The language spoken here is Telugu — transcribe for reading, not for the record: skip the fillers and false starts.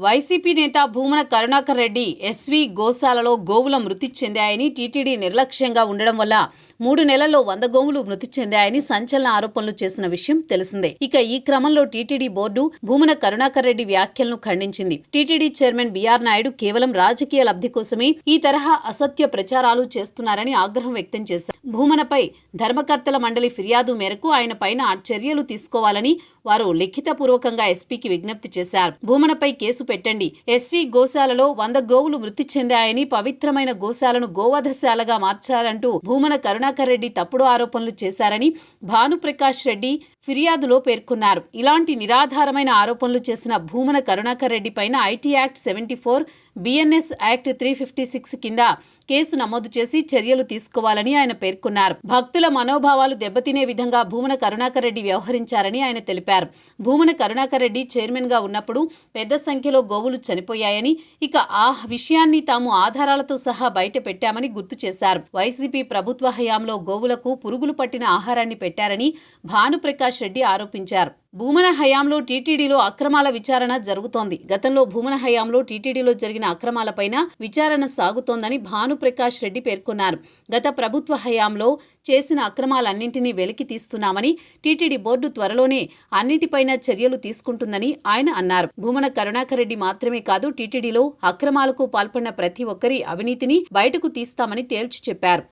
వైసీపీ నేత భూమన కరుణాకర్ రెడ్డి ఎస్వి గోశాలలో గోవుల మృతి చెందాయని, టీటీడీ నిర్లక్ష్యంగా ఉండడం వల్ల 3 నెలల్లో 100 గోవులు మృతి చెందాయని సంచలన ఆరోపణలు చేసిన విషయం తెలిసిందే. ఇక ఈ క్రమంలో టీటీడీ బోర్డు భూమన కరుణాకర్ రెడ్డి వ్యాఖ్యలను ఖండించింది. టీటీడీ చైర్మన్ బిఆర్ నాయుడు కేవలం రాజకీయ లబ్ధి కోసమే ఈ తరహా అసత్య ప్రచారాలు చేస్తున్నారని ఆగ్రహం వ్యక్తం చేశారు. భూమనపై ధర్మకర్తల మండలి ఫిర్యాదు మేరకు ఆయన పైన చర్యలు తీసుకోవాలని వారు లిఖితపూర్వకంగా ఎస్పీకి విజ్ఞప్తి చేశారు. భూమనపై కేసు పెట్టండి. ఎస్వి గోశాలలో 100 గోవులు మృతి చెందాయని, పవిత్రమైన గోశాలను గోవధశాలగా మార్చారంటూ భూమన కరుణాకర్ రెడ్డి తప్పుడు ఆరోపణలు చేశారని భానుప్రకాష్ రెడ్డి ఫిర్యాదులో పేర్కొన్నారు. ఇలాంటి నిరాధారమైన ఆరోపణలు చేసిన భూమన కరుణాకర్ రెడ్డి పైన ఐటీ యాక్ట్ 74, బిఎన్ఎస్ యాక్ట్ 356 కింద కేసు నమోదు చేసి చర్యలు తీసుకోవాలని ఆయన పేర్కొన్నారు. భక్తుల మనోభావాలు దెబ్బతినే విధంగా భూమన కరుణాకర్ రెడ్డి వ్యవహరించారని ఆయన తెలిపారు. భూమన కరుణాకర్ రెడ్డి చైర్మన్ గా ఉన్నప్పుడు పెద్ద సంఖ్యలో గోవులు చనిపోయాయని, ఇక ఆ విషయాన్ని తాము ఆధారాలతో సహా బయట పెట్టామని గుర్తు చేశారు. వైసీపీ ప్రభుత్వ హయాంలో గోవులకు పురుగులు పట్టిన ఆహారాన్ని పెట్టారని భానుప్రకాష్ రెడ్డి ఆరోపించారు. భూమన హయాంలో టీటీడీలో అక్రమాల విచారణ జరుగుతోంది. గతంలో భూమన హయాంలో టీటీడీలో జరిగిన అక్రమాలపైన విచారణ సాగుతోందని భానుప్రకాష్ రెడ్డి పేర్కొన్నారు. గత ప్రభుత్వ హయాంలో చేసిన అక్రమాలన్నింటినీ వెలికి తీస్తున్నామని, టీటీడీ బోర్డు త్వరలోనే అన్నిటిపైన చర్యలు తీసుకుంటుందని ఆయన అన్నారు. భూమన కరుణాకర్ రెడ్డి మాత్రమే కాదు, టీటీడీలో అక్రమాలకు పాల్పడిన ప్రతి ఒక్కరి అవినీతిని బయటకు తీస్తామని తేల్చి చెప్పారు.